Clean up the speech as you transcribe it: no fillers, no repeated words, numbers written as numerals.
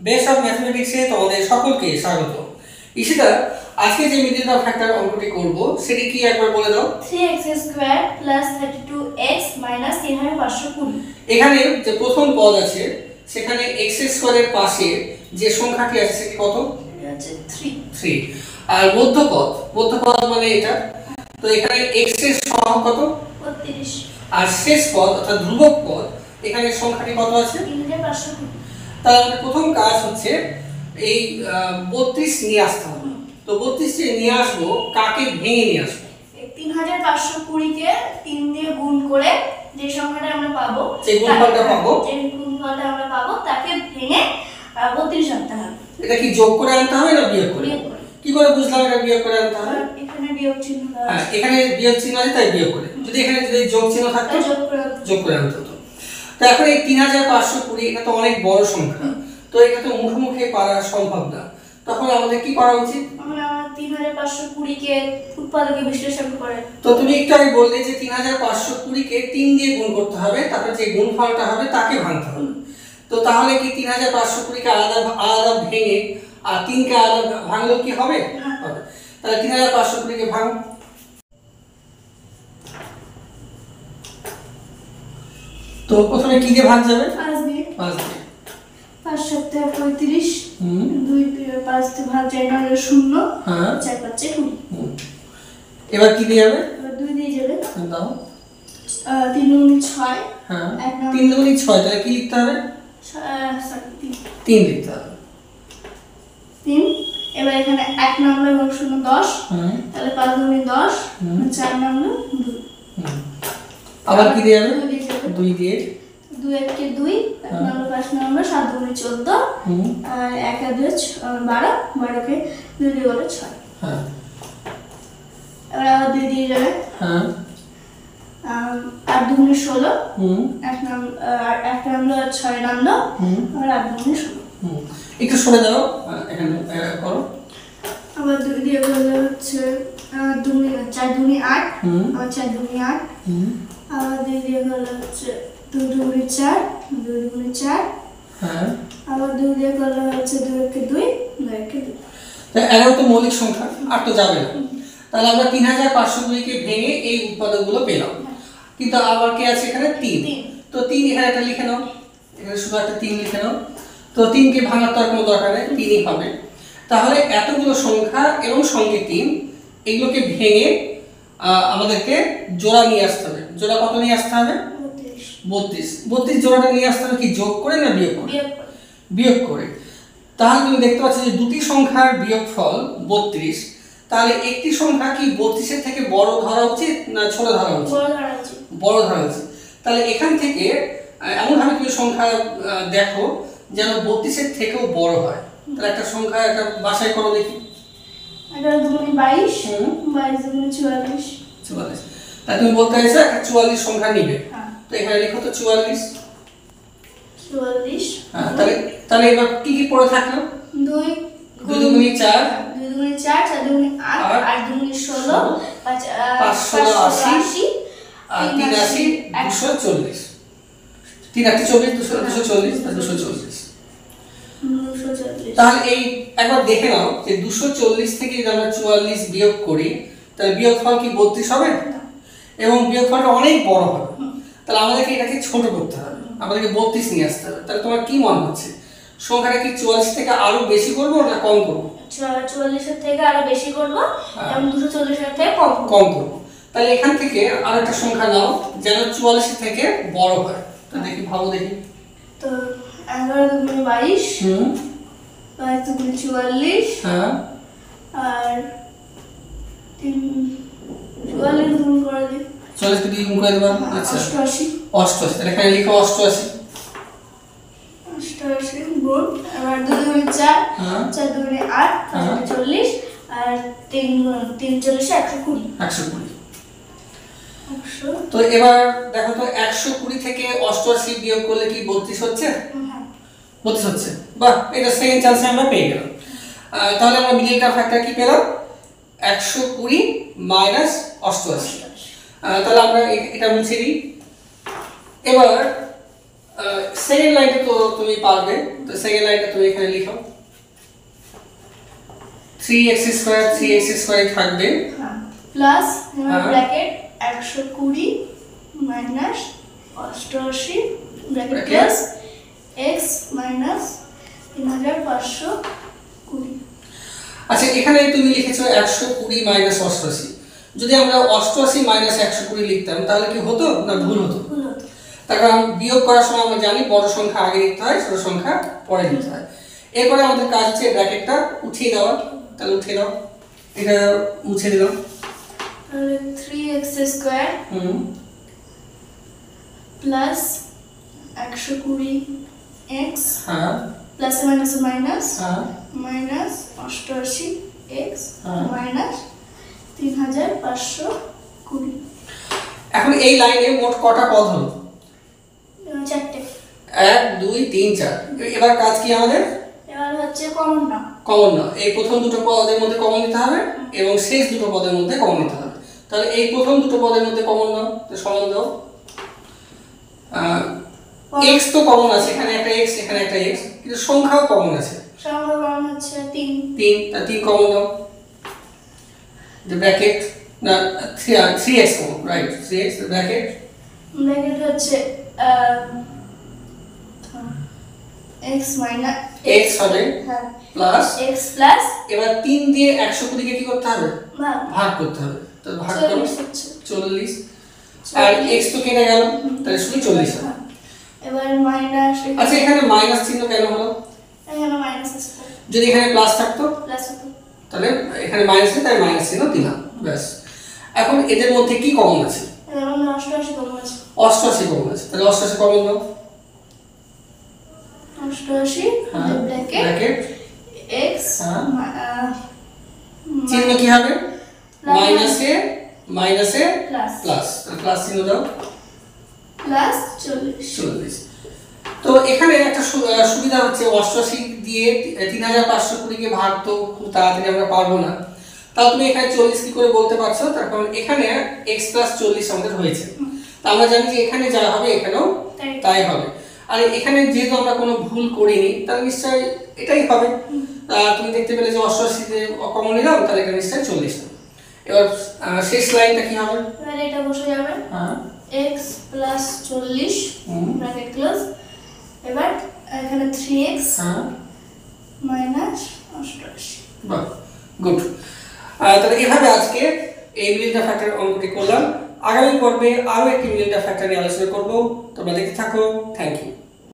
Base of ম্যাথমেটিক্সে তোমাদের সকলকে স্বাগত। ঈশিতা, আজকে যে মিডল অফ ফ্যাক্টর অঙ্কটি করব সেটি কি একবার বলে দাও। 3x² + 32x - 3520। এখানে যে প্রথম পদ আছে সেখানে x² এর পাশে যে সংখ্যাটি আছে সেটি কত? এটা হচ্ছে 3। আর মধ্যপদ মানে এটা, তো এখানে x এর সহগ কত? 32। আর শেষ পদ অর্থাৎ ধ্রুবক পদ এখানে সংখ্যাটি কত আছে? 3520। তাহলে আমাদের প্রথম কাজ হচ্ছে এই 32 নিয়ে আসতে হবে। তো 32 টি নিয়ে আসবো, কাকে ভেঙে নিয়ে আসবো? 3520 কে 3 দিয়ে গুণ করে যে সংখ্যাটা আমরা পাবো, যে গুণফলটা পাবো তাকে ভেঙে 32 আনতে হবে। এটা কি যোগ করে আনতে হবে না বিয়োগ করে? কি করে বুঝলাম এটা বিয়োগ করে আনতে হবে? এখানে বিয়োগ চিহ্ন আছে। হ্যাঁ, এখানে বিয়োগ চিহ্ন আছে তাই বিয়োগ করে। যদি এখানে যোগ চিহ্ন থাকতো যোগ করে আনতে হতো। তো এখন এই 3520 এটা তো অনেক বড় সংখ্যা, তো এটা তো মুখে পারা সম্ভব না। তখন আমাদের কি করা উচিত? আমরা 3520 কে উৎপাদকে বিশ্লেষণ করে, তো তুমি একটু আগে বললে যে 3520 কে 3 দিয়ে গুণ করতে হবে, তারপর যে গুণফলটা হবে তাকে ভাঙতে হবে। তো তাহলে কি 3520 কে আলাদা আলাদা ভেঙে আর 3 কে আলাদা ভাঙলেও কি হবে? হবে। তাহলে 3520 কে ভাঙ। তো প্রথমে কি দিয়ে ভাগ যাবে? 5 দিয়ে। 5 দিয়ে। 5 × 7 = 35, 2 5 দিয়ে ভাগ যায় না, 0। হ্যাঁ, 4 5 = 20। এবার কি দিয়ে যাবে? 2 দিয়ে যাবে। দাও। 3 × 6। হ্যাঁ, 3 × 6, তাহলে কি লিখতে হবে? 3 লিখতে হবে। 3। এবার এখানে 1 নম্বর এবং 0 10, তাহলে 5 × 10, 4 নম্বর 2। আবার কি দিয়ে যাবে? 2 দিয়ে। 2 1 কে 2, 1 নম্বর 5 নম্বর, 7 × 2 = 14, আর 1 আর 2 12, 12 কে 2 দিয়ে গেলে 6। হ্যাঁ, এবার আবার 2 দিয়ে যাবে। হ্যাঁ, 8 2 = 16, 1 নম্বর 6 নম্বর, আর 8 2 = 16। একটু সরে দাও, এখানে করো। আবার 2 দিয়ে গেলে হচ্ছে 4 2 8, আবার 4 2 8, আবার 2 দিয়ে গেলে হচ্ছে 2 2 4, 2 2 4, হ্যাঁ, আবার 2 দিয়ে গেলে হচ্ছে 2 1 কে 2, 2 1 কে 2। তো এরাও তো মৌলিক সংখ্যা, আর তো যাবে না। তাহলে আমরা 3520 কে ভেঙে এই উৎপাদকগুলো পেলাম। কিন্তু আবার কি আছে এখানে? 3। তো 3 এখানে একটা লিখে নাও, এখানে শুধু একটা 3 লিখে নাও। তো 3 কে ভাঙার তো আর কোনো দরকার নেই, 3ই হবে। তাহলে এতগুলো সংখ্যা এবং সঙ্গে 3 এগুলোকে ভেঙে আমাদেরকে জোড়া নিয়ে আসতে হবে। জোড়া কত নিয়ে আসতে হবে? 32 জোড়াটা নিয়ে আসতে হবে কি যোগ করে না বিয়োগ করে? বিয়োগ করে। তাহলে তুমি দেখতে পাচ্ছ যে দুটি সংখ্যার বিয়োগফল 32। তাহলে একটি সংখ্যা কি 32 এর থেকে বড় ধরা উচিত না ছোট ধরা উচিত? বড় ধরা উচিত। তাহলে এখান থেকে এমন ভাবে তুমি সংখ্যা দেখো যেন 32 এর থেকেও বড় হয়। তাহলে একটা সংখ্যা একটা বাছাই করো দেখি। 11 2 22, 22 2 44। 44। তাহলে তুমি বলতে চাইছো একটা 44 সংখ্যা নিবে। তো এখানে লিখো তো 44। 44। হ্যাঁ, তাহলে এবার কি কি পড়ে থাকলো? 2 2 2 4, 2 2 4, 4 2 8, 8 2 16, 580, আর 3 80 240। 3 8 24, 240, 240। তাহলে এই একবার দেখে নাও যে 240 থেকে যদি আমরা 44 বিয়োগ করি তাহলে বিয়োগফল কি 32 হবে? এবং বিয়োগফলটা অনেক বড় হবে। তাহলে আমাদেরকে এটাকে ছোট করতে হবে, আমাদেরকে 32 নিয়ে আসতে হবে। তাহলে তোমার কি মনে হচ্ছে সংখ্যাটা কি 44 থেকে আরো বেশি করব না কম করব? 44 এর থেকে আরো বেশি করব এবং 240 এর থেকে কম করব। তাহলে এখান থেকে আরেকটা সংখ্যা নাও যেন 44 এর থেকে বড় হয়। তো দেখি, ভাবো দেখি। তো 11 2 22, 22 2 44, হ্যাঁ, আর 3 44 গুণ করে দিই। 44 কে 2 গুণ করে দেবা। আচ্ছা, 88। তাহলে এখানে লিখো 88। 88 গুণ, এবার 2 2 4, 4 2 8, 5 40, আর 3 40 120। 120। তো এবার দেখো তো 120 থেকে 88 বিয়োগ করলে কি 32 হচ্ছে? 32 হচ্ছে। বাহ, এটা সেকেন্ড চান্সে আমরা পেয়ে গেলাম। তাহলে আমরা মিডল টার্ম ফ্যাক্টর কি পেলাম? 120 মাইনাস 88। তাহলে আমরা এটা মুছে দিই। এবার সেকেন্ড লাইনটা তো তুমি পারবে, তো সেকেন্ড লাইনটা তুমি এখানে লিখো। 3x স্কয়ার 3x স্কয়ার থাকবে প্লাস হ্যাঁ। Bracket 120 minus 88 bracket Bracket। Plus x minus 3520। আচ্ছা এখানে তুমি লিখেছো 120 মাইনাস 88। যদি আমরা 88 মাইনাস 120 লিখতাম তাহলে কি হতো না ভুল হতো? ভুল হতো। তার কারণ বিয়োগ করার সময় আমরা জানি বড় সংখ্যা আগে লিখতে হয়, ছোট সংখ্যা পরে লিখতে হয়। এরপরে আমাদের কাজ হচ্ছে ব্র্যাকেটটা উঠিয়ে দেওয়া। তাহলে উঠিয়ে দাও, এটা মুছে দিলাম। তাহলে 3x স্কয়ার প্লাস 120x হ্যাঁ প্লাস মাইনাস মাইনাস হ্যাঁ মাইনাস 88x হ্যাঁ। মাইনাস 3520। এখন এই লাইনে মোট কটা পদ হলো? 4টে। 1 2 3 4। এবার কাজ কি আমাদের? এবার হচ্ছে কমন না। কমন না, এই প্রথম দুটো পদের মধ্যে কমন নিতে হবে এবং শেষ দুটো পদের মধ্যে কমন নিতে হবে। তাহলে এই প্রথম দুটো পদের মধ্যে কমন নাও, তো সমান দাও। x তো কমন আছে, এখানে একটা x এখানে একটা x, কিন্তু সংখ্যাও কমন আছে। সংখ্যা কমন হচ্ছে 3। 3, তা 3 কমন দাও। the bracket না 3x common, right, 3x the bracket bracket হচ্ছে x মাইনাস x হবে হ্যাঁ প্লাস x প্লাস এবার 3 দিয়ে 120 কে কি করতে হবে? ভাগ ভাগ করতে হবে। তো ভাগ করো 40 হচ্ছে 40 আর x তো কেটে গেল, তাহলে শুধু 40 হবে। হ্যাঁ। এবার মাইনাস আচ্ছা এখানে মাইনাস চিহ্ন কেন হলো? এখানে মাইনাস আছে যদি এখানে প্লাস থাকতো প্লাস হতো। তাহলে এখানে মাইনাস আছে, তাই মাইনাস চিহ্ন দিলাম, ব্যাস। এখন এদের মধ্যে কি কমন আছে? এবার আমরা 88 কমন আছে। 88 কমন আছে, তাহলে 88 কমন দাও। 88 হ্যাঁ ব্র্যাকেট ব্র্যাকেট x হ্যাঁ। চিহ্ন কি হবে? মাইনাসে মাইনাসে প্লাস প্লাস, তাহলে প্লাস চিহ্ন দাও। প্লাস 40। 40। তো এখানে একটা সুবিধা হচ্ছে 88 দিয়ে 3520 কে ভাগ তো খুব তাড়াতাড়ি আমরা পারবো না। তাও তুমি এখানে 40 কি করে বলতে পারছো, তার কারণ এখানে x 40 আমাদের হয়েছে। তা আমরা জানি যে এখানে যা হবে এখানেও তাই হবে। আর এখানে যেহেতু আমরা কোনো ভুল করিনি তাহলে নিশ্চয়ই এটাই হবে। তুমি দেখতে পেলে যে 88 তে কমন নিলাম, তাহলে এখানে নিশ্চয়ই 40 হবে। এবার শেষ লাইনটা কি হবে? এবার এটা বসে যাবে হ্যাঁ x প্লাস 40 ব্র্যাকেট ক্লোজ। এবার এখানে 3x হ্যাঁ মাইনাস 88। বাহ, গুড। তাহলে এভাবে আজকে এই মিলিয়ন ফ্যাক্টর অঙ্কটি করলাম। আগামী পর্বে আরো একটি মিলিয়ন ফ্যাক্টর নিয়ে আলোচনা করব। তোমরা দেখতে থাকো। Thank you.